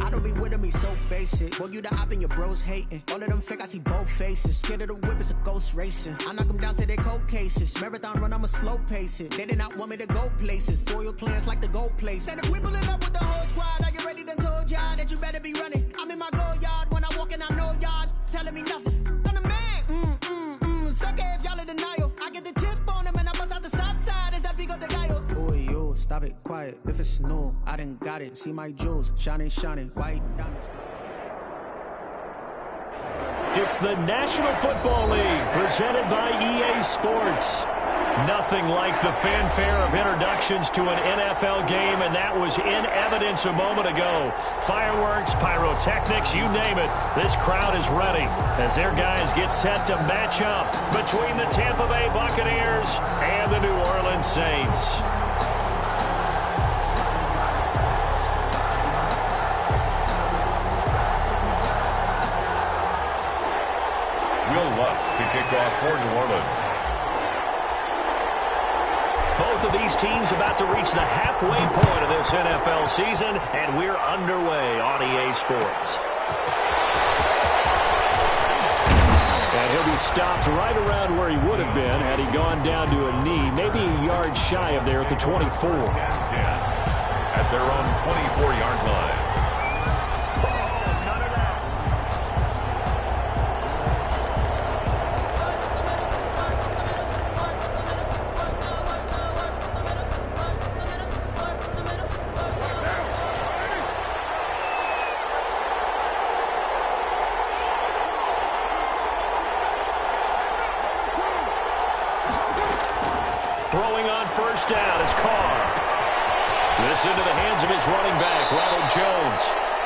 I don't be with him, he's so basic. Boy, you the op and your bros hating. All of them fake, I see both faces. Scared of the whip, it's a ghost racing. I knock them down to their cold cases. Marathon run, I'ma slow pace it. They did not want me to go places. Foil plans like the gold place. And if we pulling up with the whole squad, are you ready? Done told y'all that you better be running. I'm in my go yard. When I walk in, I know y'all telling me nothing. I'm the man. Sucker if y'all in denial. I get the chip on him and I bust out the south side. Is that big of the guy? Boy, yo, stop it, quiet. If it's new, I done got it. See my jewels, shining, white diamonds. It's the National Football League presented by EA Sports. Nothing like the fanfare of introductions to an NFL game, and that was in evidence a moment ago. Fireworks, pyrotechnics, you name it. This crowd is ready as their guys get set to match up between the Tampa Bay Buccaneers and the New Orleans Saints. Will Lutz to kick off for New Orleans. Both of these teams about to reach the halfway point of this NFL season, and we're underway on EA Sports. And he'll be stopped right around where he would have been had he gone down to a knee, maybe a yard shy of there at the 24. At their own 24-yard line. Throwing on first down is Carr. This into the hands of his running back, Ronald Jones.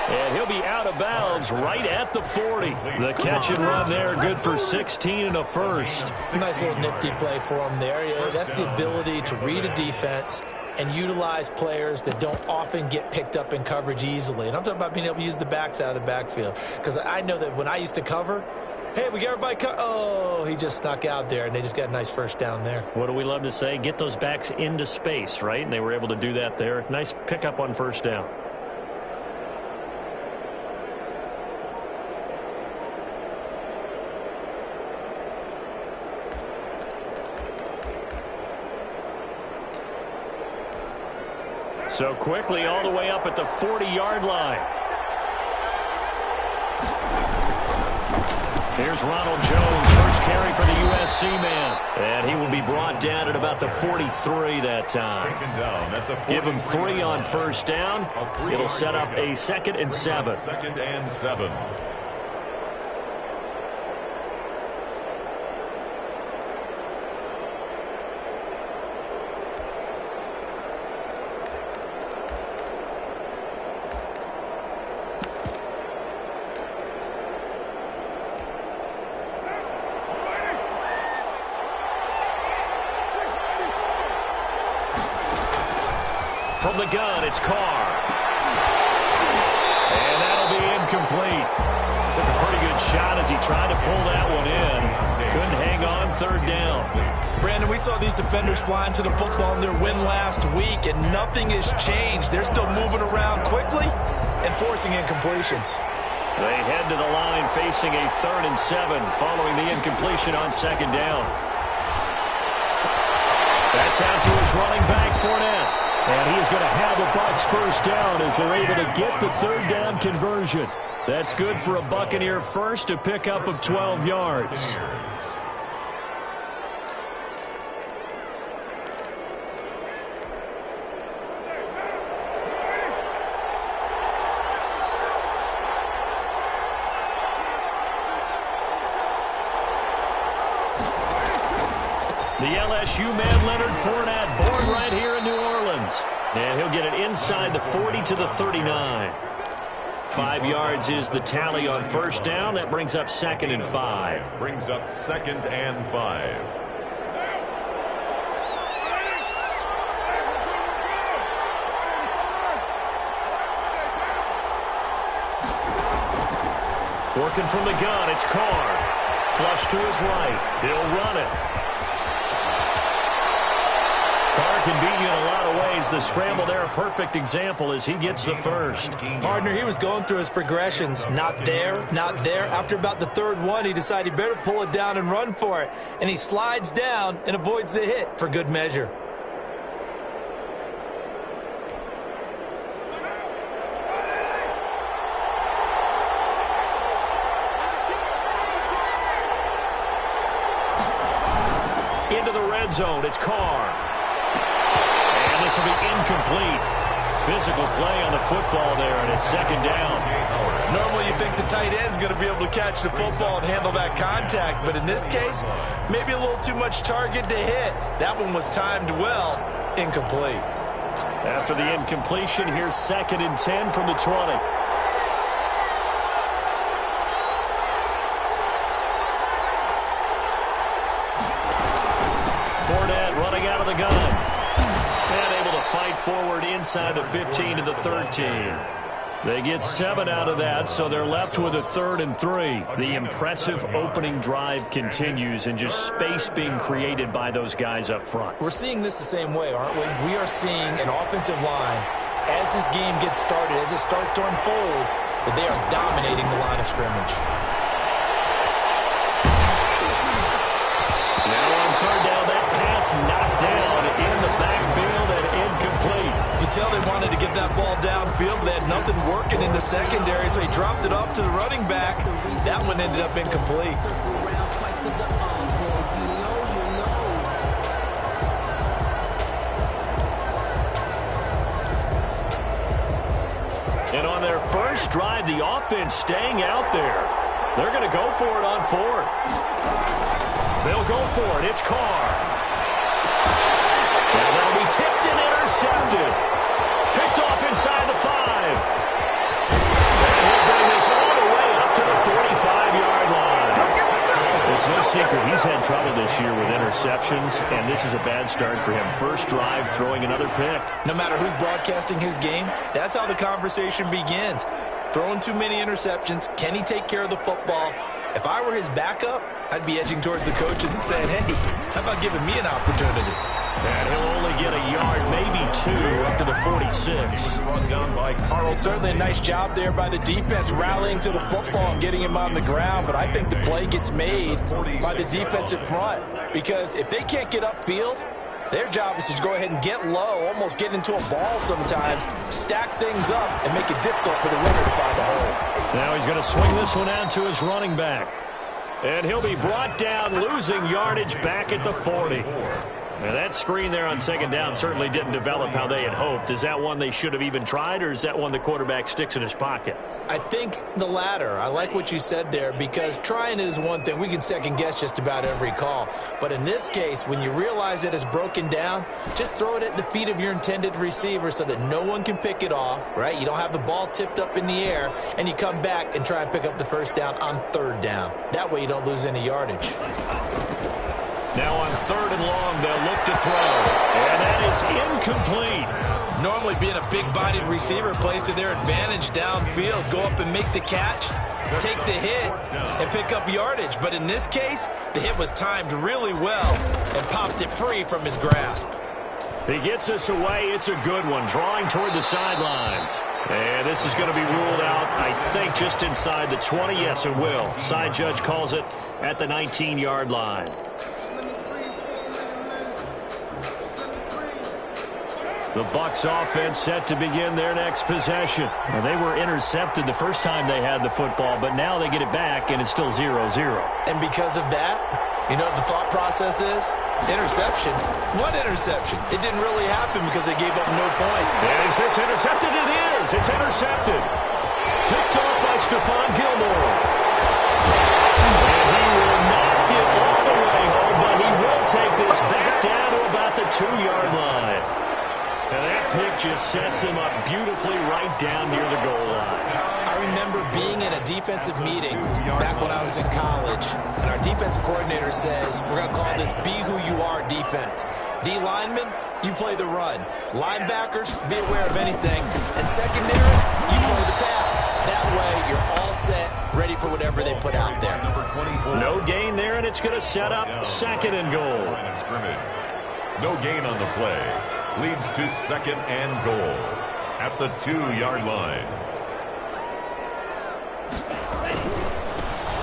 And he'll be out of bounds right at the 40. The catch and run there, good for 16 and a first. Nice little nifty play for him there. Yeah, that's the ability to read a defense and utilize players that don't often get picked up in coverage easily. And I'm talking about being able to use the backs out of the backfield. Because I know that when I used to cover, hey, we got everybody oh, he just snuck out there, and they just got a nice first down there. What do we love to say? Get those backs into space, right? And they were able to do that there. Nice pickup on first down. So quickly all the way up at the 40-yard line. Here's Ronald Jones, first carry for the USC man. And he will be brought down at about the 43 that time. Give him 3 on first down. It'll set up a 2nd and 7. 2nd and 7. From the gun, it's Carr. And that'll be incomplete. Took a pretty good shot as he tried to pull that one in. Couldn't hang on third down. Brandon, we saw these defenders flying to the football in their win last week, and nothing has changed. They're still moving around quickly and forcing incompletions. They head to the line facing a 3rd and 7 following the incompletion on 2nd down. That's out to his running back, Fournette. And he's going to have the Bucs first down as they're able to get the 3rd down conversion. That's good for a Buccaneer first, a pickup of 12 yards. The LSU man, Leonard Fournette, born right here in New Orleans. And he'll get it inside the 40 to the 39. 5 yards is the tally on first down. That brings up 2nd and 5. Brings up 2nd and 5. Working from the gun, it's Carr. Flush to his right. He'll run it. Carr can beat you in a lot of ways. The scramble there, a perfect example as he gets the first. Partner, he was going through his progressions. Not there, not there. After about the third one, he decided he better pull it down and run for it. And he slides down and avoids the hit for good measure. Into the red zone, it's Carr. And this will be incomplete. Physical play on the football there, and it's second down. Normally you think the tight end's going to be able to catch the football and handle that contact, but in this case, maybe a little too much target to hit. That one was timed well, incomplete. After the incompletion, here's 2nd and 10 from the 20. Running out of the gun. And able to fight forward inside the 15 to the 13. They get 7 out of that, so they're left with a 3rd and 3. The impressive opening drive continues, and just space being created by those guys up front. We're seeing this the same way, aren't we? We are seeing an offensive line, as this game gets started, as it starts to unfold, that they are dominating the line of scrimmage. Now on 3rd down, that pass knocked down in the backfield and incomplete. You can tell they wanted to get that ball downfield, but they had nothing working in the secondary, so he dropped it off to the running back. That one ended up incomplete. And on their first drive, the offense staying out there. They're going to go for it on 4th. They'll go for it. It's Carr. Now that'll be tipped and intercepted. Picked off inside the 5. And he'll bring this all the way up to the 45-yard line. It's no secret he's had trouble this year with interceptions, and this is a bad start for him. First drive, throwing another pick. No matter who's broadcasting his game, that's how the conversation begins. Throwing too many interceptions. Can he take care of the football? If I were his backup, I'd be edging towards the coaches and saying, hey, how about giving me an opportunity? And he'll only get a yard, maybe 2, up to the 46. Certainly a nice job there by the defense, rallying to the football and getting him on the ground. But I think the play gets made by the defensive front. Because if they can't get upfield, their job is to go ahead and get low, almost get into a ball sometimes, stack things up, and make it difficult for the runner to find a hole. Now he's going to swing this one out to his running back. And he'll be brought down, losing yardage back at the 40. Now that screen there on 2nd down certainly didn't develop how they had hoped. Is that one they should have even tried, or is that one the quarterback sticks in his pocket? I think the latter. I like what you said there, because trying it is one thing. We can second-guess just about every call. But in this case, when you realize it is broken down, just throw it at the feet of your intended receiver so that no one can pick it off, right? You don't have the ball tipped up in the air, and you come back and try and pick up the first down on 3rd down. That way you don't lose any yardage. Now on 3rd and long, they'll look to throw. And that is incomplete. Normally being a big-bodied receiver plays to their advantage downfield. Go up and make the catch, take the hit, and pick up yardage. But in this case, the hit was timed really well and popped it free from his grasp. He gets us away. It's a good one, drawing toward the sidelines. And this is going to be ruled out, I think, just inside the 20. Yes, it will. Side judge calls it at the 19-yard line. The Bucs offense set to begin their next possession. Well, they were intercepted the first time they had the football, but now they get it back, and it's still 0-0. And because of that, you know what the thought process is? Interception. What interception? It didn't really happen because they gave up no point. Is this intercepted? It is. It's intercepted. Picked off by Stephon Gilmore. And he will not get all the way home, but he will take this back down to about the 2-yard line. And that pick just sets him up beautifully right down near the goal line. I remember being in a defensive meeting back when I was in college, and our defensive coordinator says, we're going to call this Be Who You Are defense. D linemen, you play the run. Linebackers, be aware of anything. And secondary, you play the pass. That way, you're all set, ready for whatever they put out there. No gain there, and it's going to set up 2nd and goal. No gain on the play. leads to 2nd and goal at the 2-yard line.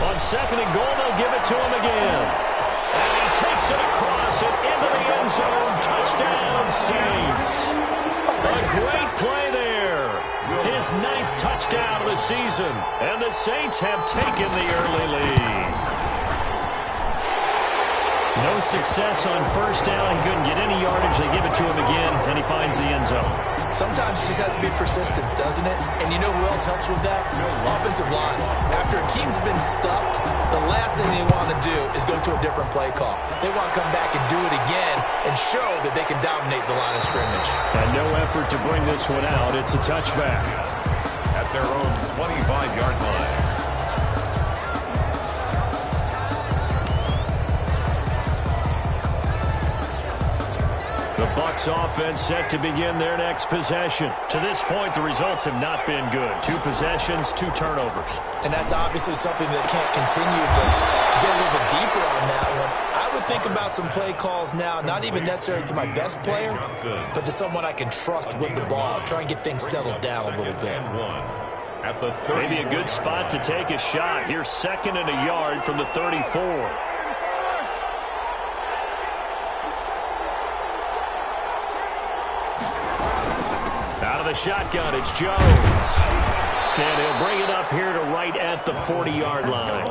On 2nd and goal, they'll give it to him again. And he takes it across and into the end zone. Touchdown, Saints. A great play there. His 9th touchdown of the season. And the Saints have taken the early lead. No success on first down. He couldn't get any yardage. They give it to him again, and he finds the end zone. Sometimes it just has to be persistence, doesn't it? And you know who else helps with that? Offensive line. After a team's been stuffed, the last thing they want to do is go to a different play call. They want to come back and do it again and show that they can dominate the line of scrimmage. And no effort to bring this one out. It's a touchback. At their own 25-yard line. The Bucs offense set to begin their next possession. To this point, the results have not been good. 2 possessions, 2 turnovers. And that's obviously something that can't continue, but to get a little bit deeper on that one, I would think about some play calls now, not even necessarily to my best player, but to someone I can trust with the ball. Try and get things settled down a little bit. Maybe a good spot to take a shot. Here's 2nd and a yard from the 34. The shotgun, it's Jones. And he'll bring it up here to right at the 40-yard line.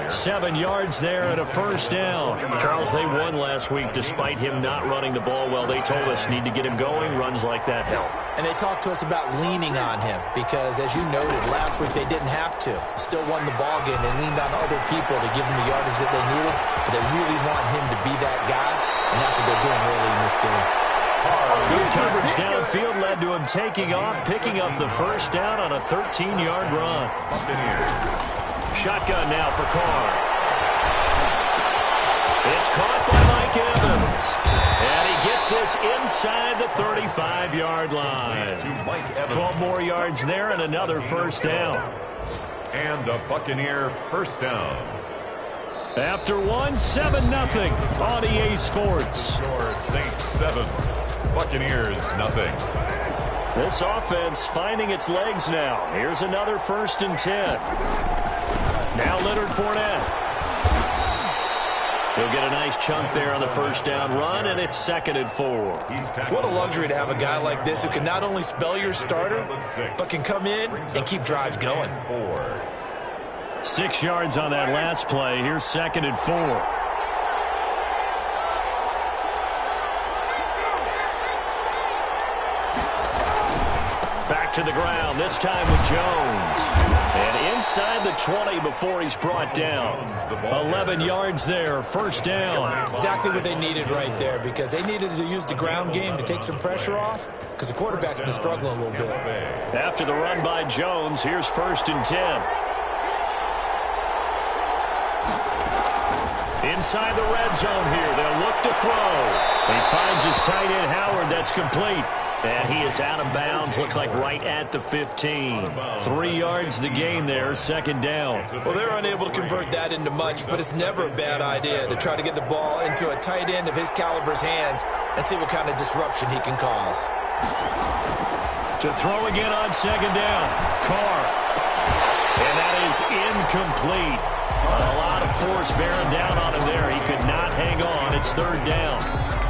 7 yards there and a first down. Charles, they won last week despite him not running the ball well. They told us need to get him going. Runs like that help. And they talked to us about leaning on him because, as you noted, last week they didn't have to. Still won the ball game. They leaned on other people to give them the yardage that they needed, but they really want him to be that guy, and that's what they're doing early in this game. Good coverage downfield led to him taking off, picking up the first down on a 13-yard run. Shotgun now for Carr. It's caught by Mike Evans. And he gets this inside the 35-yard line. 12 more yards there and another first down. And a Buccaneer first down. After one, 7-0 on EA Sports. Score Saints 7. Buccaneers, nothing. This offense finding its legs now. Here's another 1st and 10. Now Leonard Fournette. He'll get a nice chunk there on the first down run, and it's 2nd and 4. What a luxury to have a guy like this who can not only spell your starter, but can come in and keep drives going. 6 yards on that last play. Here's 2nd and 4. Back to the ground, this time with Jones. And inside the 20 before he's brought down. 11 yards there, first down. Exactly what they needed right there, because they needed to use the ground game to take some pressure off, because the quarterback's been struggling a little bit. After the run by Jones, here's 1st and 10. Inside the red zone here, they'll look to throw. He finds his tight end Howard, that's complete. And he is out of bounds, looks like right at the 15. 3 yards the gain there, 2nd down. Well, they're unable to convert that into much, but it's never a bad idea to try to get the ball into a tight end of his caliber's hands and see what kind of disruption he can cause. To throw again on 2nd down, Carr. And that is incomplete. A lot of force bearing down on him there. He could not hang on. It's 3rd down.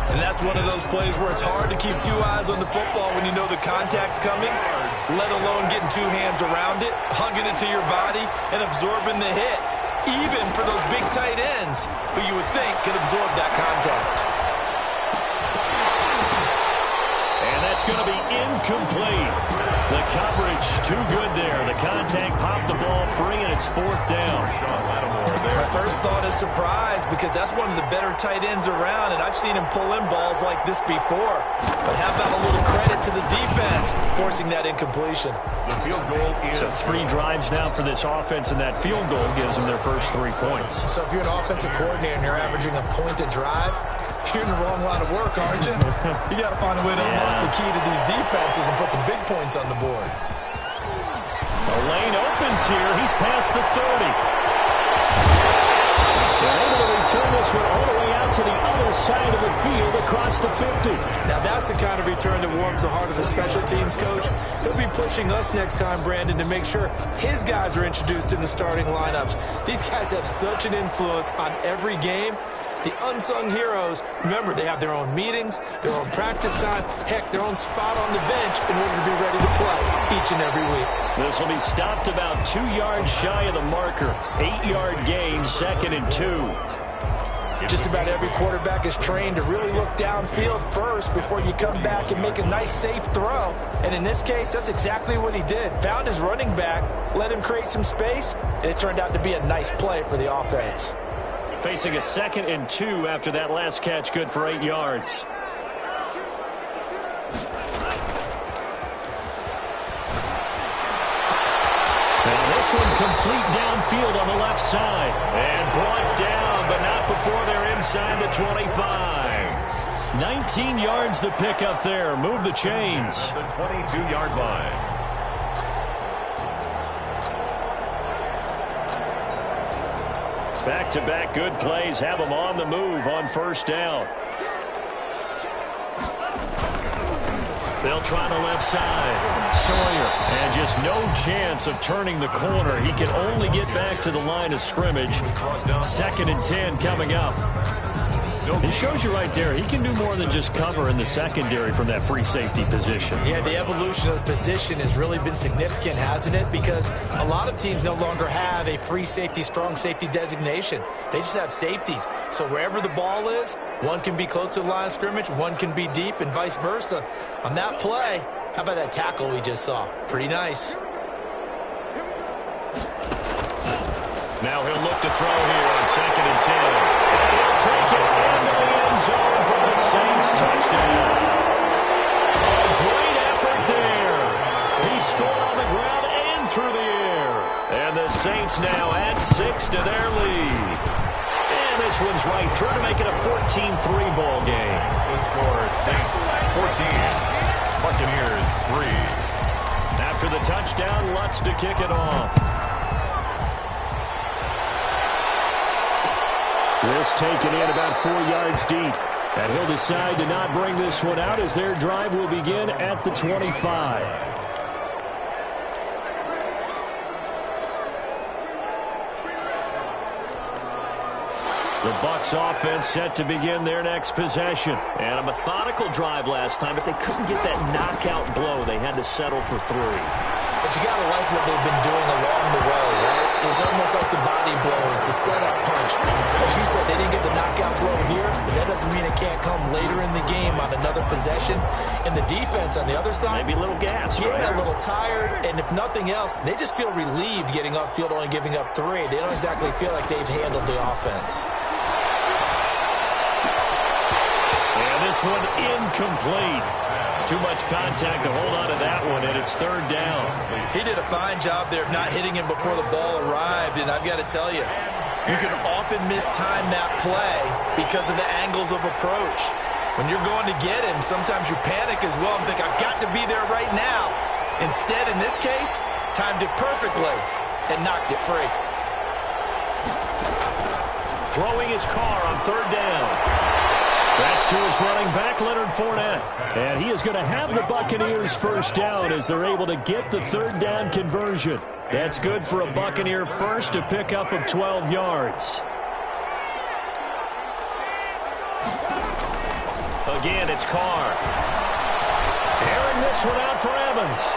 And that's one of those plays where it's hard to keep 2 eyes on the football when you know the contact's coming, let alone getting 2 hands around it, hugging it to your body, and absorbing the hit, even for those big tight ends who you would think could absorb that contact. And that's going to be incomplete. The coverage too good there. The contact popped the ball free, and it's 4th down. My first thought is surprise, because that's one of the better tight ends around, and I've seen him pull in balls like this before. But how about a little credit to the defense forcing that incompletion? The field goal is... So 3 drives now for this offense, and that field goal gives them their first 3 points. So if you're an offensive coordinator and you're averaging a point a drive, you're in the wrong line of work, aren't you? You got to find a way to unlock the key to these defenses and put some big points on the board. The lane opens here. He's past the 30. They're able to return this one all the way out to the other side of the field across the 50. Now, that's the kind of return that warms the heart of a special teams coach. He'll be pushing us next time, Brandon, to make sure his guys are introduced in the starting lineups. These guys have such an influence on every game. The unsung heroes, remember, they have their own meetings, their own practice time, heck, their own spot on the bench in order to be ready to play each and every week. This will be stopped about 2 yards shy of the marker. 8-yard gain, 2nd and 2. Just about every quarterback is trained to really look downfield first before you come back and make a nice, safe throw. And in this case, that's exactly what he did. Found his running back, let him create some space, and it turned out to be a nice play for the offense. Facing a 2nd and 2 after that last catch, good for 8 yards. Now this one complete downfield on the left side. And brought down, but not before they're inside the 25. 19 yards the pickup there. Move the chains. The 22-yard line. Back-to-back good plays have them on the move on first down. They'll try the left side. Sawyer, and just no chance of turning the corner. He can only get back to the line of scrimmage. 2nd and 10 coming up. It shows you right there, he can do more than just cover in the secondary from that free safety position. Yeah, the evolution of the position has really been significant, hasn't it? Because a lot of teams no longer have a free safety, strong safety designation. They just have safeties. So wherever the ball is, one can be close to the line of scrimmage, one can be deep, and vice versa. On that play, how about that tackle we just saw? Pretty nice. Now he'll look to throw here on 2nd and 10. And he'll take it into the end zone for the Saints touchdown. A great effort there. He scored on the ground and through the air. And the Saints now add 6 to their lead. And this one's right through to make it a 14-3 ball game. The score, Saints 14, Buccaneers 3. After the touchdown, Lutz to kick it off. This taken in about 4 yards deep. And he'll decide to not bring this one out as their drive will begin at the 25. The Bucs offense set to begin their next possession. And a methodical drive last time, but they couldn't get that knockout blow. They had to settle for 3. But you got to like what they've been doing along the way, right? It's almost like the body blows, the setup punch. As you said, they didn't get the knockout blow here, but that doesn't mean it can't come later in the game on another possession. And the defense on the other side, maybe a little gas, yeah, right? A little tired. And if nothing else, they just feel relieved getting off field, only giving up 3. They don't exactly feel like they've handled the offense. And this one incomplete. Too much contact to hold on to that one, and it's 3rd down. He did a fine job there of not hitting him before the ball arrived, and I've got to tell you, you can often mistime that play because of the angles of approach. When you're going to get him, sometimes you panic as well and think, I've got to be there right now. Instead, in this case, timed it perfectly and knocked it free. Throwing his car on 3rd down. That's to his running back, Leonard Fournette. And he is going to have the Buccaneers first down as they're able to get the 3rd down conversion. That's good for a Buccaneer first, a pickup of 12 yards. Again, it's Carr. Airing this one out for Evans.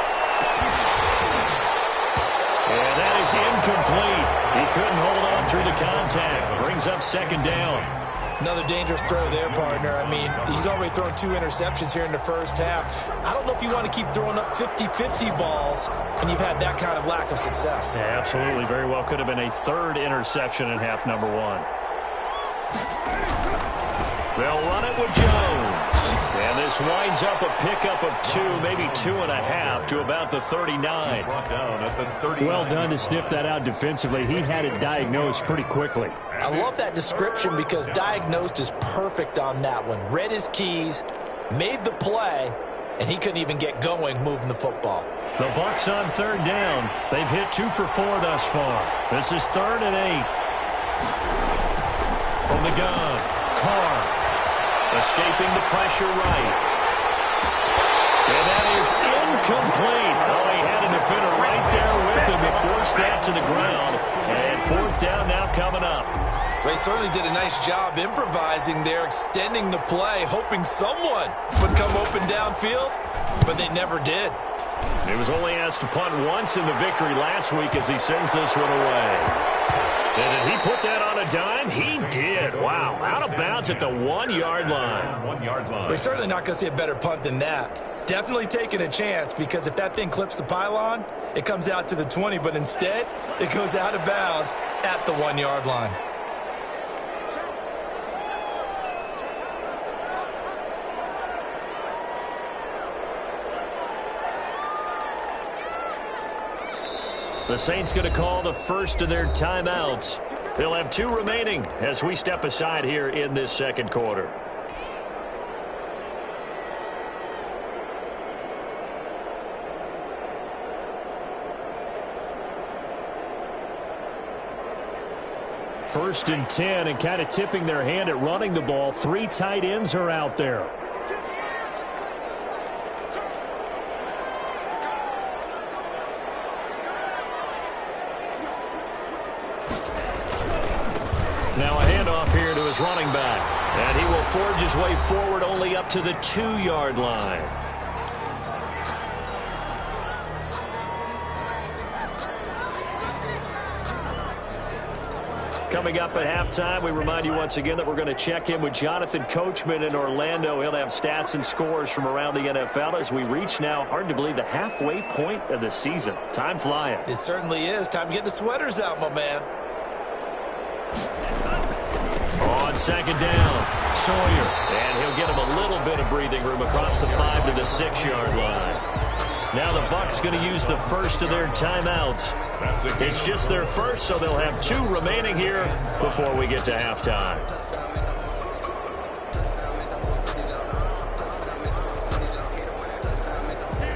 And that is incomplete. He couldn't hold on through the contact. Brings up 2nd down. Another dangerous throw there, partner. I mean, he's already thrown 2 interceptions here in the first half. I don't know if you want to keep throwing up 50-50 balls when you've had that kind of lack of success. Yeah, absolutely. Very well could have been a 3rd interception in half number 1. They'll run it with Jones. And this winds up a pickup of 2, maybe 2.5 to about the 39. Well done to sniff that out defensively. He had it diagnosed pretty quickly. I love that description because diagnosed is perfect on that one. Read his keys, made the play, and he couldn't even get going moving the football. The Bucs on 3rd down. They've hit 2 for 4 thus far. This is 3rd and 8. From the gun, Carr. Escaping the pressure right. And that is incomplete. Oh, he had a defender right there with him to force that to the ground. And fourth down now coming up. They certainly did a nice job improvising there, extending the play, hoping someone would come open downfield, but they never did. He was only asked to punt once in the victory last week as he sends this one away. And did he put that on a dime? He did. Wow. Out of bounds at the 1-yard line. 1 yard line. We're certainly not going to see a better punt than that. Definitely taking a chance, because if that thing clips the pylon, it comes out to the 20, but instead it goes out of bounds at the 1-yard line. The Saints going to call the first of their timeouts. They'll have 2 remaining as we step aside here in this second quarter. First and 10, and kind of tipping their hand at running the ball. 3 tight ends are out there. Now a handoff here to his running back. And he will forge his way forward only up to the 2-yard line. Coming up at halftime, we remind you once again that we're going to check in with Jonathan Coachman in Orlando. He'll have stats and scores from around the NFL as we reach now, hard to believe, the halfway point of the season. Time flying. It certainly is. Time to get the sweaters out, my man. On second down, Sawyer. And he'll get him a little bit of breathing room across the 5 to the 6-yard line. Now the Bucs going to use the first of their timeouts. It's just their first, so they'll have 2 remaining here before we get to halftime.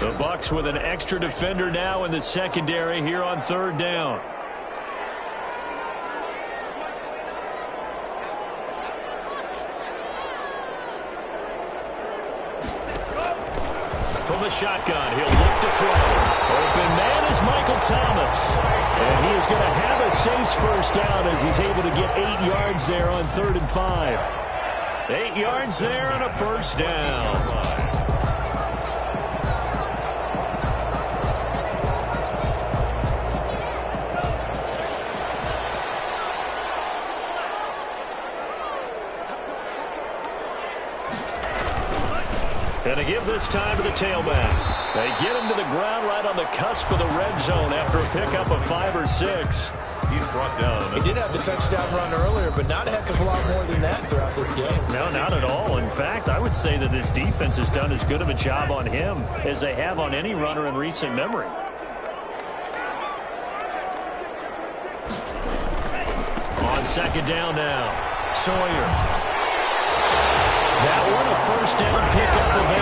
The Bucs with an extra defender now in the secondary here on third down. From the shotgun, he'll look to throw. Open man is Michael Thomas. And he is going to have a Saints first down as he's able to get 8 yards there on 3rd and 5. 8 yards there and a first down. And to give this time to the tailback. They get him to the ground right on the cusp of the red zone after a pickup of 5 or 6. He's brought down. He did have the touchdown run earlier, but not a heck of a lot more than that throughout this game. No, not at all. In fact, I would say that this defense has done as good of a job on him as they have on any runner in recent memory. On second down now, Sawyer. That one a first down pickup of 8.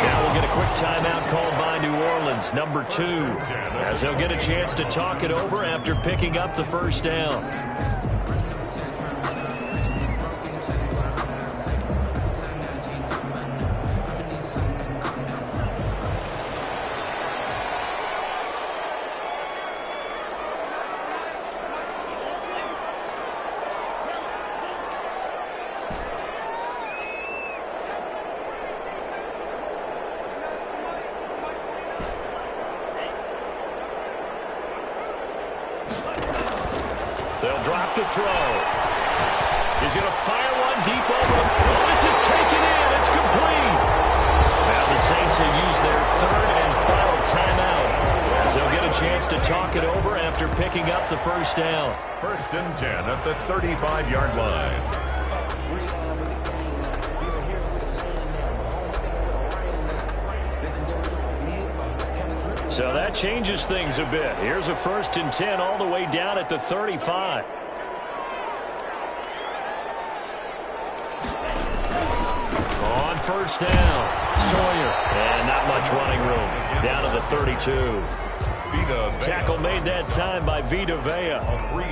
Now we'll get a quick timeout called by New Orleans, number 2, as they'll get a chance to talk it over after picking up the first down. They'll drop the throw. He's going to fire one deep over. Oh, this is taken in. It's complete. Now the Saints will use their 3rd and final timeout as they'll get a chance to talk it over after picking up the first down. 1st and 10 at the 35-yard line. So that changes things a bit. Here's a 1st and 10 all the way down at the 35. On first down, Sawyer. And not much running room. Down to the 32. Tackle made that time by Vita Vea.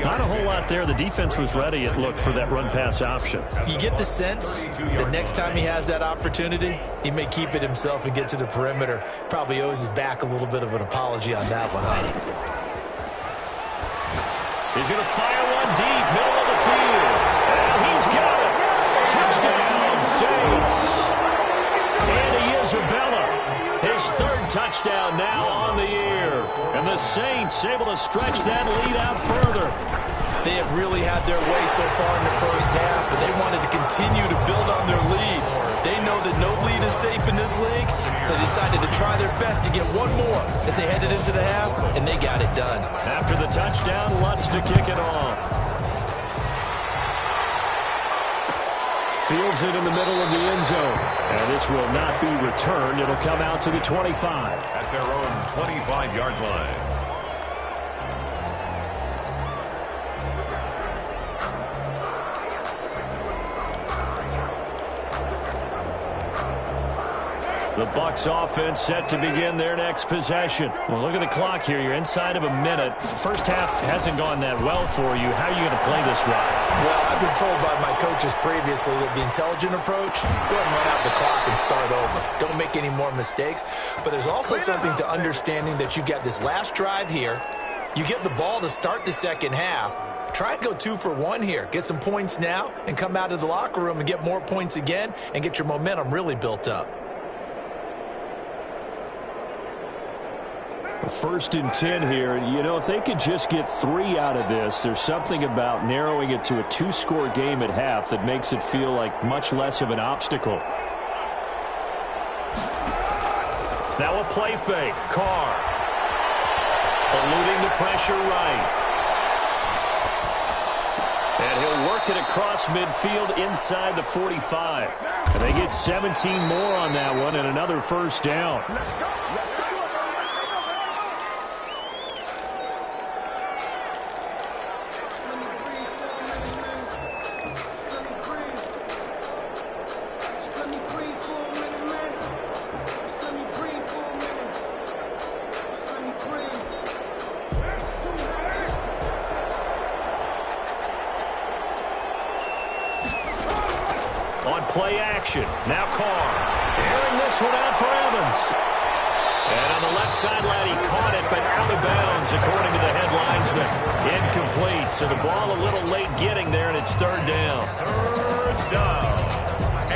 Not a whole lot there. The defense was ready, it looked, for that run-pass option. You get the sense that next time he has that opportunity, he may keep it himself and get to the perimeter. Probably owes his back a little bit of an apology on that one. He's going to fire one deep, middle of the field. And he's got it. Touchdown, Saints. Andy Isabella, his third touchdown now on the year. And the Saints able to stretch that lead out further. They have really had their way so far in the first half, but they wanted to continue to build on their lead. They know that no lead is safe in this league, so they decided to try their best to get one more as they headed into the half, and they got it done. After the touchdown, Lutz to kick it off. Fields it in the middle of the end zone. And this will not be returned. It'll come out to the 25. At their own 25-yard line. The Bucs offense set to begin their next possession. Well, look at the clock here. You're inside of a minute. First half hasn't gone that well for you. How are you going to play this drive? Well, I've been told by my coaches previously that the intelligent approach, go ahead and run out the clock and start over. Don't make any more mistakes. But there's also something to understanding that you get this last drive here. You get the ball to start the second half. Try and go 2 for 1 here. Get some points now and come out of the locker room and get more points again and get your momentum really built up. First and 10 here. You know, if they could just get 3 out of this, there's something about narrowing it to a 2-score game at half that makes it feel like much less of an obstacle. Now a play fake. Carr. Eluding the pressure right. And he'll work it across midfield inside the 45. And they get 17 more on that one and another first down. Play action. Now Carr. Airing this one out for Evans. And on the left sideline, he caught it, but out of bounds, according to the head linesman. Incomplete. So the ball a little late getting there, and it's third down. Third down.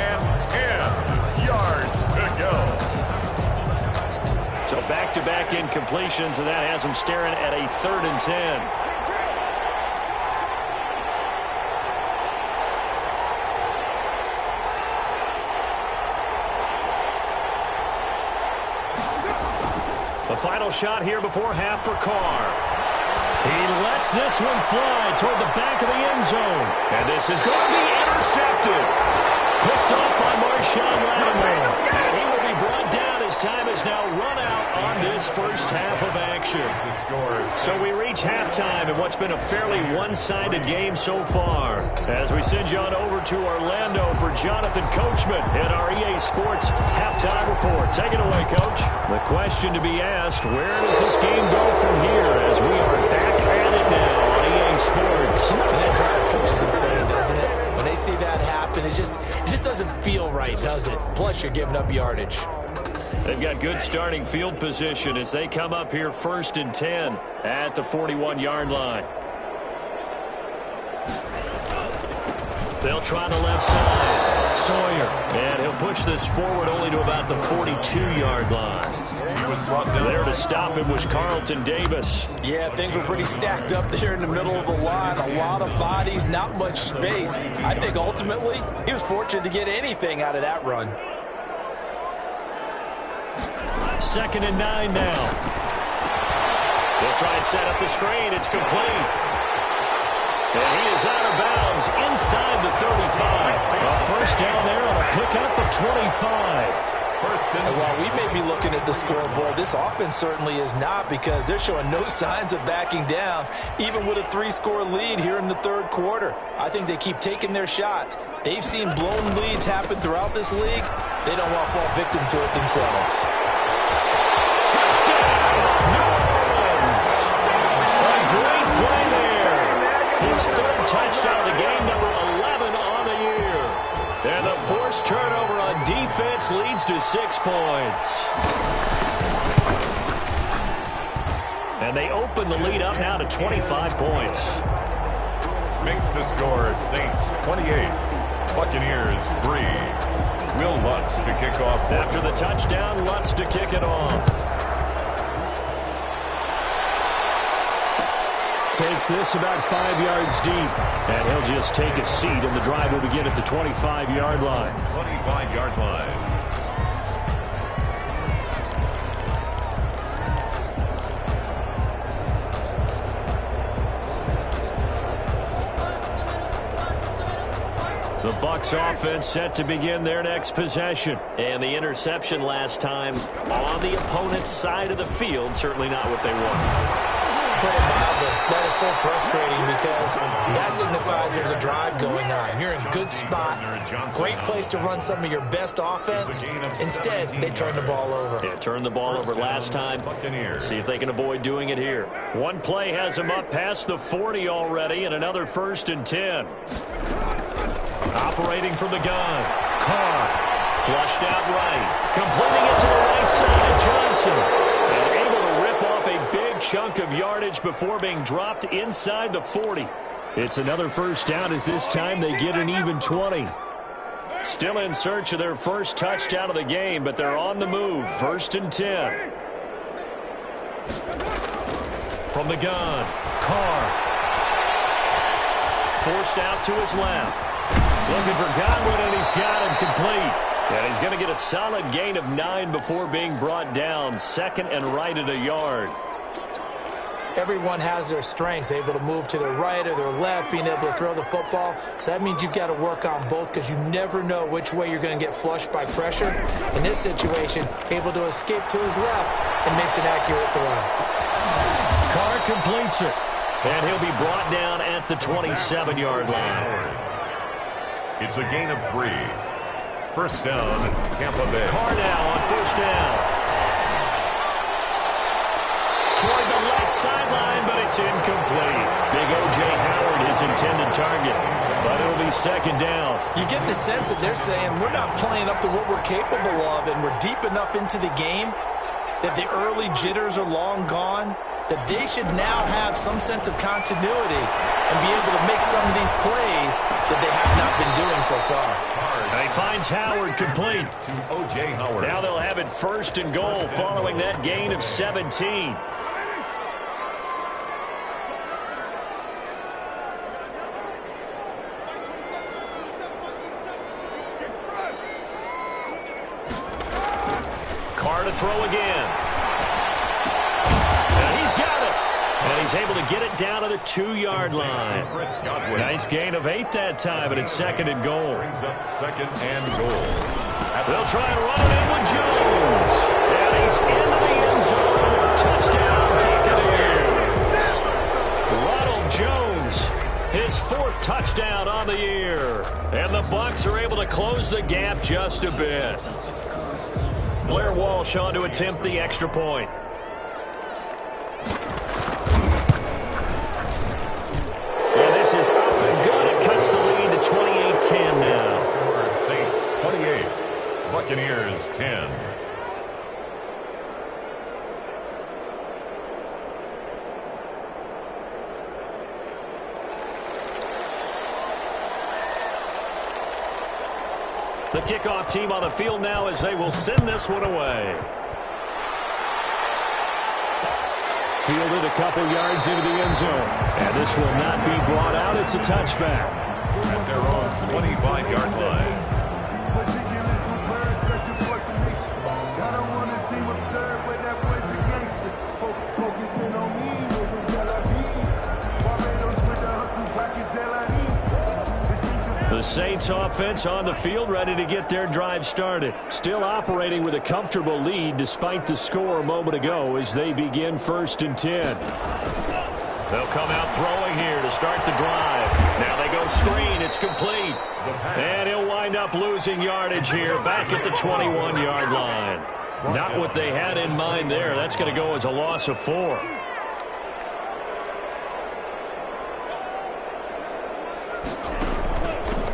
And 10 yards to go. So back-to-back incompletions, and that has him staring at a 3rd and 10. The final shot here before half for Carr. He lets this one fly toward the back of the end zone. And this is going to be intercepted. Picked up by Marshawn Lattimore. And he will be brought down as time is now run out on this first half of action. So we reach halftime in what's been a fairly one-sided game so far. As we send you on over to Orlando for Jonathan Coachman in our EA Sports halftime report. Take it away, Coach. The question to be asked, where does this game go from here as we are back at it now on EA Sports? And that drives coaches insane, doesn't it? When they see that happen, it just doesn't feel right, does it? Plus, you're giving up yardage. They've got good starting field position as they come up here 1st and 10 at the 41-yard line. They'll try the left side. Sawyer. And he'll push this forward only to about the 42-yard line. He was brought down. There to stop him was Carlton Davis. Yeah, things were pretty stacked up there in the middle of the line. A lot of bodies, not much space. I think ultimately he was fortunate to get anything out of that run. 2nd and 9 now. They'll try and set up the screen. It's complete. And he is out of bounds inside the 35. A first down there on a pickup of 25. And while we may be looking at the scoreboard, this offense certainly is not, because they're showing no signs of backing down, even with a 3-score lead here in the third quarter. I think they keep taking their shots. They've seen blown leads happen throughout this league. They don't want to fall victim to it themselves. Touchdown, New Orleans! defense leads to 6 points. And they open the lead up now to 25 points. Makes the score Saints 28, Buccaneers 3. Will Lutz to kick off. After the touchdown, Lutz to kick it off. Takes this about 5 yards deep. And he'll just take a seat, and the drive will begin at the 25-yard line. 25-yard line. The Bucs offense set to begin their next possession. And the interception last time on the opponent's side of the field, certainly not what they want. Put it mildly, that is so frustrating because that signifies there's a drive going on. You're in a good spot, great place to run some of your best offense. Instead, they turn the ball over. Yeah, turned the ball over last time. See if they can avoid doing it here. One play has them up past the 40 already, and another 1st and 10. Operating from the gun. Carr flushed out right. Completing it to the right side. Johnson. And able to rip off a big chunk of yardage before being dropped inside the 40. It's another 1st down as this time they get an even 20. Still in search of their first touchdown of the game, but they're on the move. 1st and 10. From the gun. Carr. Forced out to his left. Looking for Godwin, and he's got him complete. And he's going to get a solid gain of 9 before being brought down. 2nd and right at a yard. Everyone has their strengths, able to move to their right or their left, being able to throw the football. So that means you've got to work on both because you never know which way you're going to get flushed by pressure. In this situation, able to escape to his left and makes an accurate throw. Carr completes it. And he'll be brought down at the 27-yard line. It's a gain of 3. 1st down, Tampa Bay. Carr now on 1st down. Toward the left sideline, but it's incomplete. Big O.J. Howard, his intended target. But it'll be 2nd down. You get the sense that they're saying we're not playing up to what we're capable of, and we're deep enough into the game that the early jitters are long gone, that they should now have some sense of continuity and be able to make some of these plays that they have not been doing so far. He finds Howard complete. To O.J. Howard. Now they'll have it 1st and goal following that gain of 17. Carr to throw again. And he's got it. And he's able to get it down to the 2-yard line. Nice gain of 8 that time, and it's 2nd and goal. Brings up 2nd and goal. They'll try and run it in with Jones. And he's into the end zone. Touchdown, Buccaneers. Ronald Jones, his 4th touchdown on the year. And the Bucs are able to close the gap just a bit. Blair Walsh on to attempt the extra point. And this is up and good. It cuts the lead to 28-10 now. Saints 28, Buccaneers 10. The kickoff team on the field now as they will send this one away. Fielded a couple yards into the end zone. And this will not be brought out. It's a touchback. At their own 25-yard line. The Saints offense on the field ready to get their drive started. Still operating with a comfortable lead despite the score a moment ago as they begin 1st and 10. They'll come out throwing here to start the drive. Now they go screen. It's complete. And he'll wind up losing yardage here back at the 21-yard line. Not what they had in mind there. That's going to go as a loss of 4.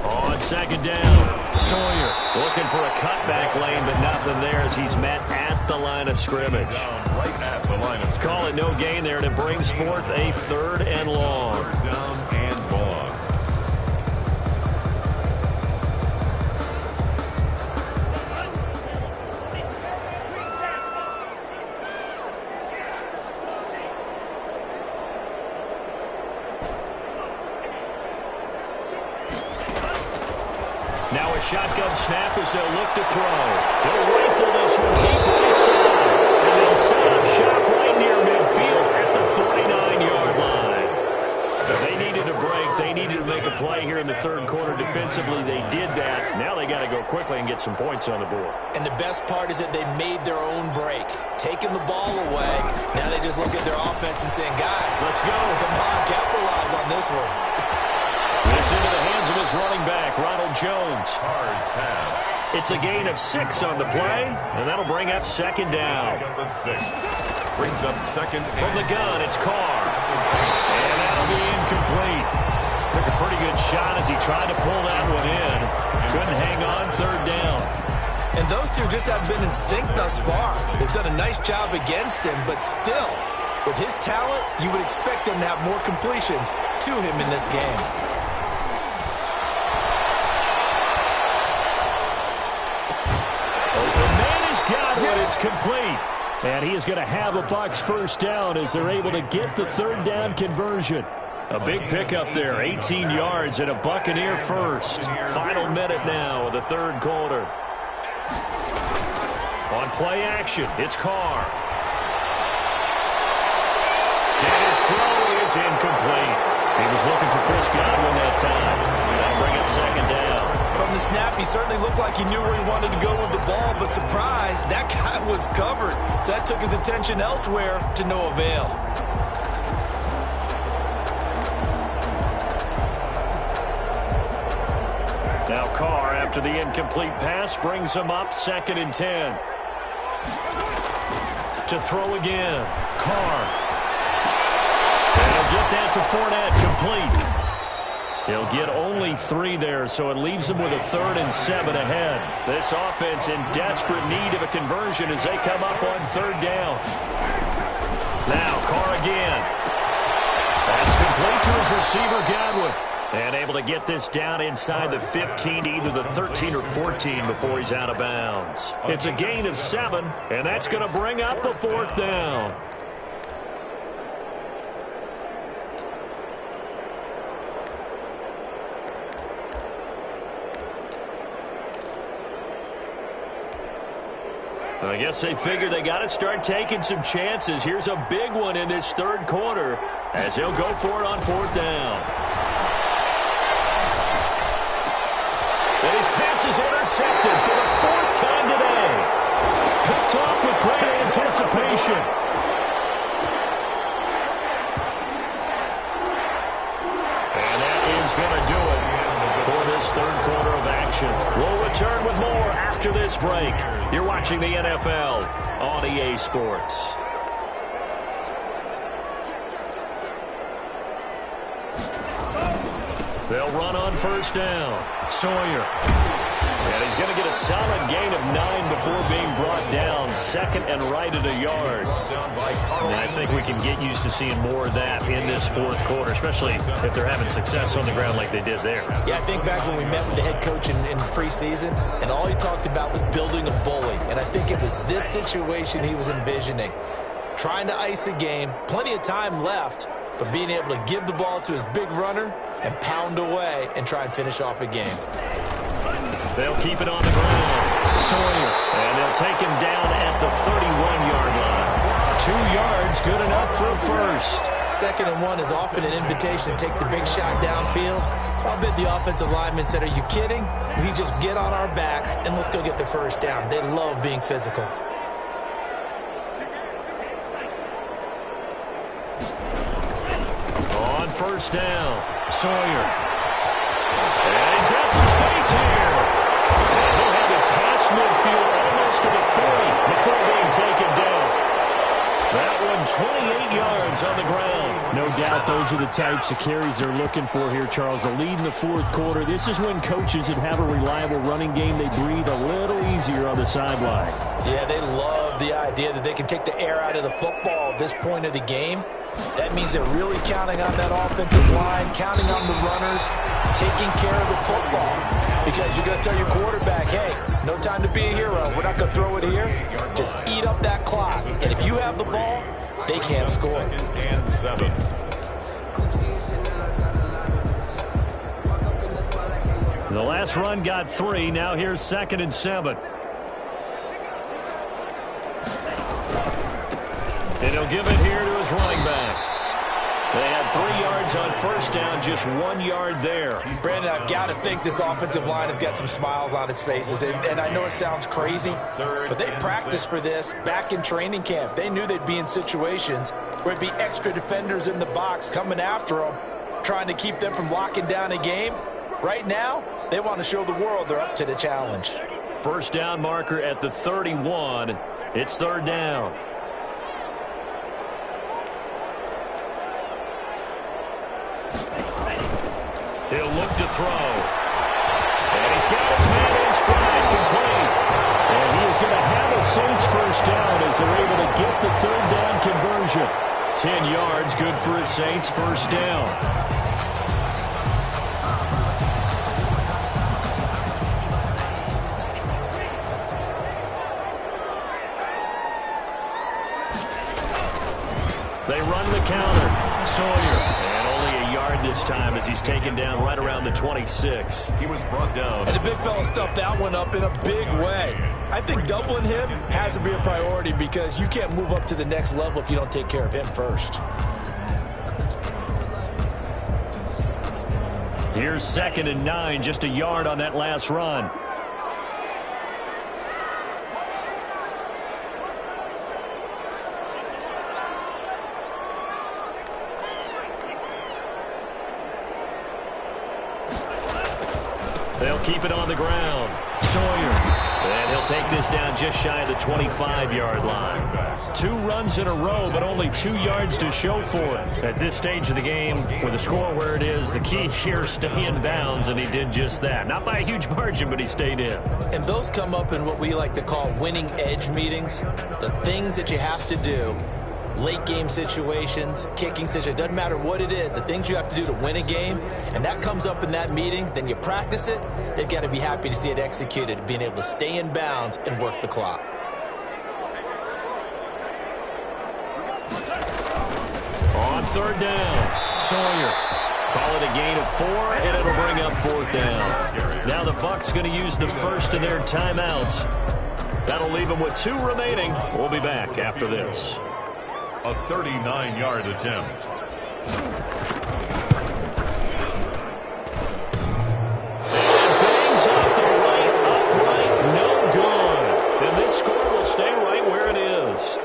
On 2nd down, Sawyer looking for a cutback lane, but nothing there as he's met at the line of scrimmage. Right at the line of scrimmage. Call it no gain there, and it brings forth a 3rd and long. 3rd down and long. Now a shotgun snap as they'll look to throw. They'll rifle this one deep right side. And they'll set up shop right near midfield at the 49-yard line. If they needed a break, they needed to make a play here in the 3rd quarter defensively. They did that. Now they got to go quickly and get some points on the board. And the best part is that they made their own break. Taking the ball away. Now they just look at their offense and saying, guys, let's go. Come on, capitalize on this one. This into the hands of his running back, Ronald Jones. Carr's pass. It's a gain of 6 on the play, and that'll bring up 2nd down. 6. Brings up 2nd. From the gun, it's Carr. And that'll be incomplete. Took a pretty good shot as he tried to pull that one in. Couldn't hang on, 3rd down. And those two just have been in sync thus far. They've done a nice job against him, but still, with his talent, you would expect them to have more completions to him in this game. It's complete. And he is going to have a Bucs 1st down as they're able to get the 3rd down conversion. A big pickup there, 18 yards and a Buccaneer 1st. Final minute now of the 3rd quarter. On play action, it's Carr. And his throw is incomplete. He was looking for Chris Godwin that time. That'll bring up 2nd down. From the snap, he certainly looked like he knew where he wanted to go with the ball, but surprise, that guy was covered. So that took his attention elsewhere to no avail. Now Carr, after the incomplete pass, brings him up 2nd and 10. To throw again. Carr. And he'll get that to Fournette, complete. He'll get only 3 there, so it leaves him with a 3rd and 7 ahead. This offense in desperate need of a conversion as they come up on 3rd down. Now Carr again. That's complete to his receiver, Godwin. And able to get this down inside the 15 to either the 13 or 14 before he's out of bounds. It's a gain of 7, and that's going to bring up a 4th down. I guess they figure they got to start taking some chances. Here's a big one in this 3rd quarter as he'll go for it on 4th down. And his pass is intercepted for the 4th time today. Picked off with great anticipation. And that is going to do it for this 3rd quarter of action. We'll return with more after this break. You're watching the NFL on EA Sports. They'll run on 1st down. Sawyer. And he's going to get a solid gain of 9 before being brought down. 2nd and right at a yard. And I think we can get used to seeing more of that in this 4th quarter, especially if they're having success on the ground like they did there. Yeah, I think back when we met with the head coach in preseason, and all he talked about was building a bully. And I think it was this situation he was envisioning. Trying to ice a game, plenty of time left, but being able to give the ball to his big runner and pound away and try and finish off a game. They'll keep it on the ground. Sawyer. And they'll take him down at the 31-yard line. 2 yards, good enough for a 1st. 2nd and 1 is often an invitation to take the big shot downfield. I'll bet the offensive lineman said, are you kidding? We just get on our backs and let's go get the 1st down. They love being physical. On 1st down, Sawyer. And he's got some space here. And he'll have it past midfield almost to the 40 before being taken down. That one 28 yards on the ground. No doubt those are the types of carries they're looking for here, Charles. The lead in the fourth quarter. This is when coaches that have a reliable running game, they breathe a little easier on the sideline. Yeah, they love the idea that they can take the air out of the football at this point of the game. That means they're really counting on that offensive line, counting on the runners, taking care of the football. Because you're going to tell your quarterback, hey, no time to be a hero. We're not going to throw it here. Just eat up that clock. And if you have the ball, they can't score. And 7. The last run got 3. Now here's 2nd and 7. And he'll give it here to his running back. They had 3 yards on first down, just 1 yard there. Brandon, I've got to think this offensive line has got some smiles on its faces. And I know it sounds crazy, but they practiced for this back in training camp. They knew they'd be in situations where it'd be extra defenders in the box coming after them, trying to keep them from locking down a game. Right now, they want to show the world they're up to the challenge. First down marker at the 31. It's 3rd down. He'll look to throw. And he's got his man in stride, complete. And he is going to have a Saints first down as they're able to get the 3rd down conversion. 10 yards, good for a Saints first down. They run the counter. Sawyer. And only a yard this time as he's taken down right around the 26. He was brought down. And the big fella stuffed that one up in a big way. I think doubling him has to be a priority because you can't move up to the next level if you don't take care of him first. Here's 2nd and 9, just a yard on that last run. They'll keep it on the ground. Sawyer. And he'll take this down just shy of the 25-yard line. 2 runs in a row, but only 2 yards to show for it. At this stage of the game, with the score where it is, the key here, stay in bounds, and he did just that. Not by a huge margin, but he stayed in. And those come up in what we like to call winning edge meetings. The things that you have to do. Late game situations, kicking situations, doesn't matter what it is, the things you have to do to win a game, and that comes up in that meeting, then you practice it, they've got to be happy to see it executed, being able to stay in bounds and work the clock. On 3rd down, Sawyer. Call it a gain of 4, and it'll bring up 4th down. Now the Bucs going to use the first of their timeouts. That'll leave them with 2 remaining. We'll be back after this. A 39-yard attempt. And bangs off the right upright, no good. And this score will stay right where it is.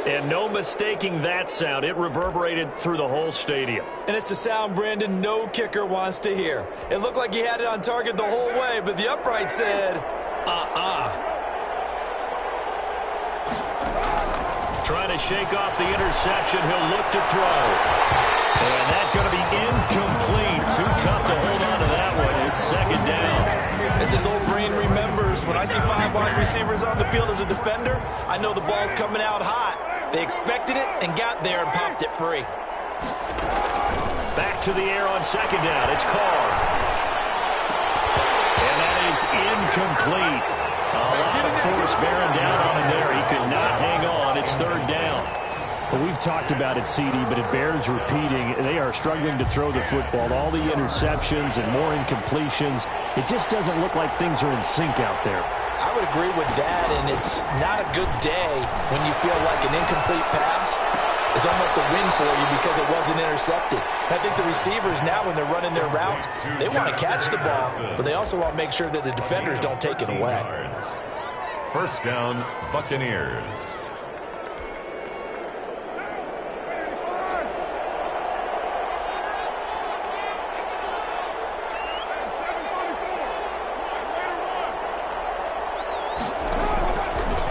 And no mistaking that sound. It reverberated through the whole stadium. And it's the sound, Brandon, no kicker wants to hear. It looked like he had it on target the whole way, but the upright said, Trying to shake off the interception. He'll look to throw. And that's going to be incomplete. Too tough to hold on to that one. It's 2nd down. As his old brain remembers, when I see 5 wide receivers on the field as a defender, I know the ball's coming out hot. They expected it and got there and popped it free. Back to the air on 2nd down. It's Carr. And that is incomplete. A lot of force bearing down on him there. He could not hang on. It's 3rd down. Well, we've talked about it, CD, but it bears repeating. They are struggling to throw the football. All the interceptions and more incompletions. It just doesn't look like things are in sync out there. I would agree with that, and it's not a good day when you feel like an incomplete pass is almost a win for you because it wasn't intercepted. And I think the receivers now, when they're running their routes, they want to catch the ball, but they also want to make sure that the defenders don't take it away. First down, Buccaneers.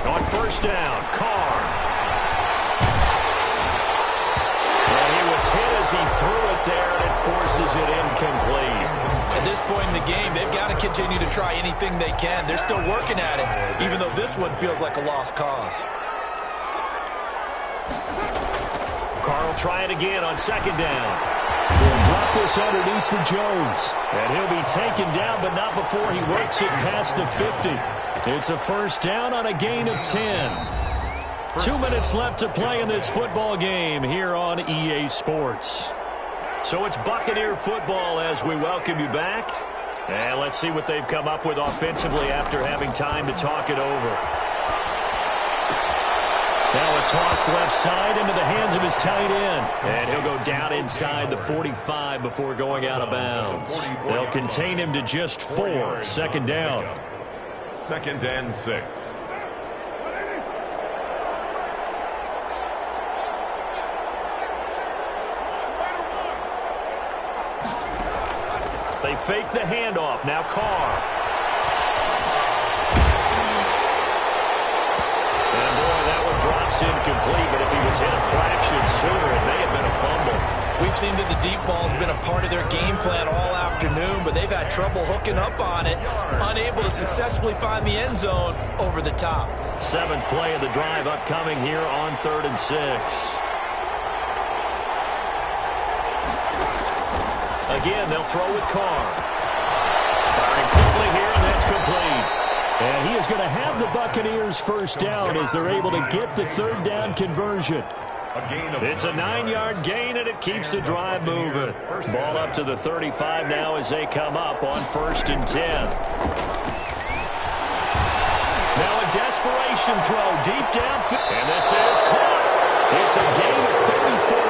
On first down, Carr. he threw it there, and it forces it incomplete. At this point in the game, they've got to continue to try anything they can. They're still working at it, even though this one feels like a lost cause. Carl try it again on second down. He'll drop this underneath for Jones. And he'll be taken down, but not before he works it past the 50. It's a first down on a gain of 10. 2 minutes left to play in this football game here on EA Sports. So it's Buccaneer football as we welcome you back. And let's see what they've come up with offensively after having time to talk it over. Now a toss left side into the hands of his tight end. And he'll go down inside the 45 before going out of bounds. They'll contain him to just 4. Second down. 2nd and 6. They fake the handoff. Now Carr. And boy, that one drops incomplete, but if he was hit a fraction sooner, it may have been a fumble. We've seen that the deep ball's been a part of their game plan all afternoon, but they've had trouble hooking up on it, unable to successfully find the end zone over the top. 7th play of the drive upcoming here on 3rd and 6. Again, they'll throw with Carr. Firing quickly here, and that's complete. And he is going to have the Buccaneers first down as they're able to get the 3rd down conversion. It's a 9-yard gain, and it keeps the drive moving. Ball up to the 35 now as they come up on 1st and 10. Now a desperation throw deep downfield. And this is caught. It's a gain of 34.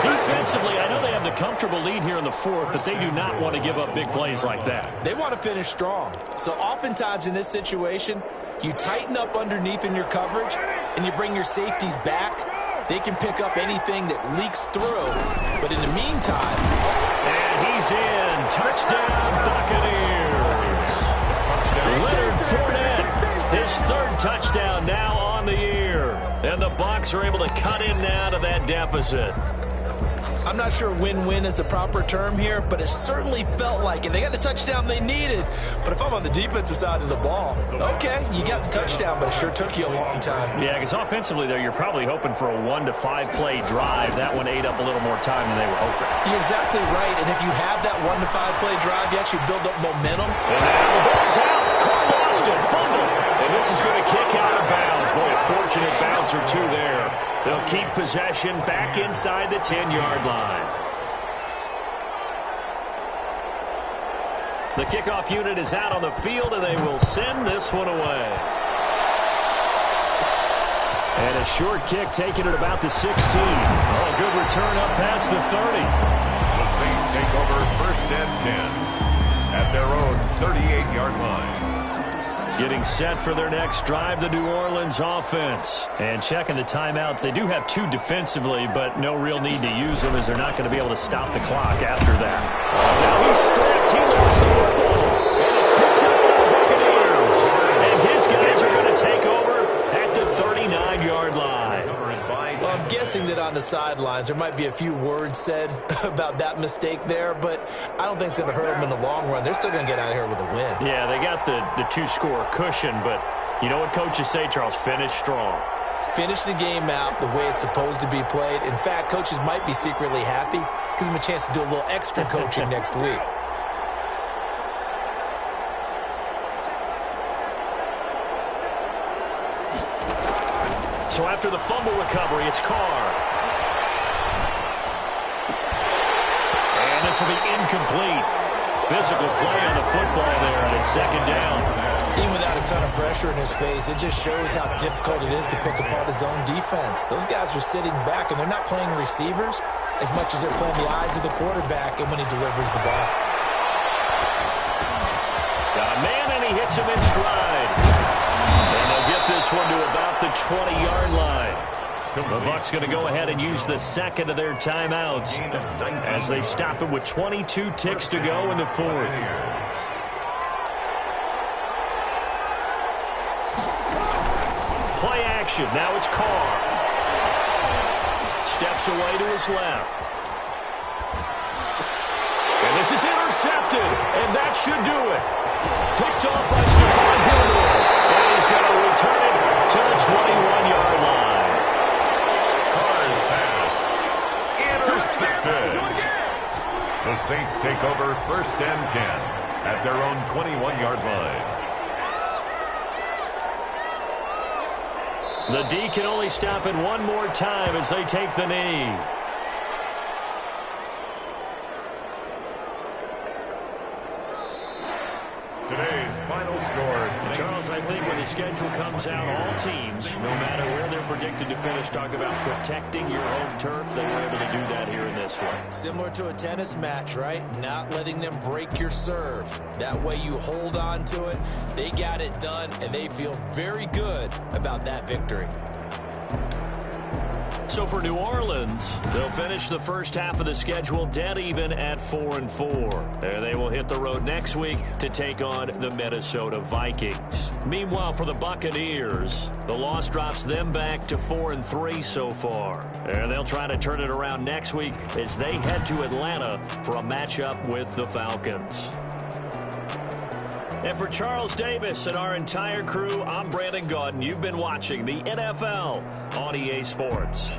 Defensively, I know they have the comfortable lead here in the 4th, but they do not want to give up big plays like that. They want to finish strong. So oftentimes in this situation, you tighten up underneath in your coverage, and you bring your safeties back. They can pick up anything that leaks through. But in the meantime... And he's in. Touchdown, Buccaneers. Leonard Fournette, his 3rd touchdown now on the year. And the Bucs are able to cut in now to that deficit. I'm not sure win-win is the proper term here, but it certainly felt like it. They got the touchdown they needed. But if I'm on the defensive side of the ball, okay, you got the touchdown, but it sure took you a long time. Yeah, because offensively, though, you're probably hoping for a 1 to 5 play drive. That one ate up a little more time than they were hoping. You're exactly right, and if you have that 1 to 5 play drive, you actually build up momentum. And now the ball's out. Carl lost it. Fumble. And this is going to kick out of bounds. Boy, a fortunate bounce or two there. They'll keep possession back inside the 10-yard line. The kickoff unit is out on the field, and they will send this one away. And a short kick taken at about the 16. Oh, good return up past the 30. The Saints take over 1st and 10 at their own 38-yard line. Getting set for their next drive, the New Orleans offense. And checking the timeouts. They do have 2 defensively, but no real need to use them as they're not going to be able to stop the clock after that. Now he's strapped. He lost the football. And it's picked up by the Buccaneers. And his guys are going to take over at the 39-yard line. Well, I'm guessing that on the sidelines there might be a few words said about that mistake there, but I don't think it's going to hurt them in the long run. They're still going to get out of here with a win. Yeah, they got the 2-score cushion, but you know what coaches say, Charles? Finish strong. Finish the game out the way it's supposed to be played. In fact, coaches might be secretly happy. Gives them a chance to do a little extra coaching next week. So after the fumble recovery, it's Carr. And this will be incomplete. Physical play on the football there, and it's 2nd down. Even without a ton of pressure in his face, it just shows how difficult it is to pick apart his own defense. Those guys are sitting back, and they're not playing receivers as much as they're playing the eyes of the quarterback and when he delivers the ball. Got a man, and he hits him in stride. And they'll get this one to about the 20-yard line. The Bucs going to go ahead and use the 2nd of their timeouts as they stop it with 22 ticks to go in the 4th. Play action. Now it's Carr. Steps away to his left. intercepted, and that should do it. Picked off by Stephon Gilmore, and he's going to return it to the 21-yard line. Carr's pass. Intercepted. The Saints take over 1st and 10 at their own 21-yard line. The D can only stop it one more time as they take the knee. Today's final score. Charles, I think when the schedule comes out, all teams, no matter where they're predicted to finish, talk about protecting your home turf. They were able to do that here in this one. Similar to a tennis match, right? Not letting them break your serve. That way you hold on to it. They got it done, and they feel very good about that victory. So for New Orleans, they'll finish the first half of the schedule dead even at 4-4. And they will hit the road next week to take on the Minnesota Vikings. Meanwhile, for the Buccaneers, the loss drops them back to 4-3 so far. And they'll try to turn it around next week as they head to Atlanta for a matchup with the Falcons. And for Charles Davis and our entire crew, I'm Brandon Gaudin. You've been watching the NFL on EA Sports.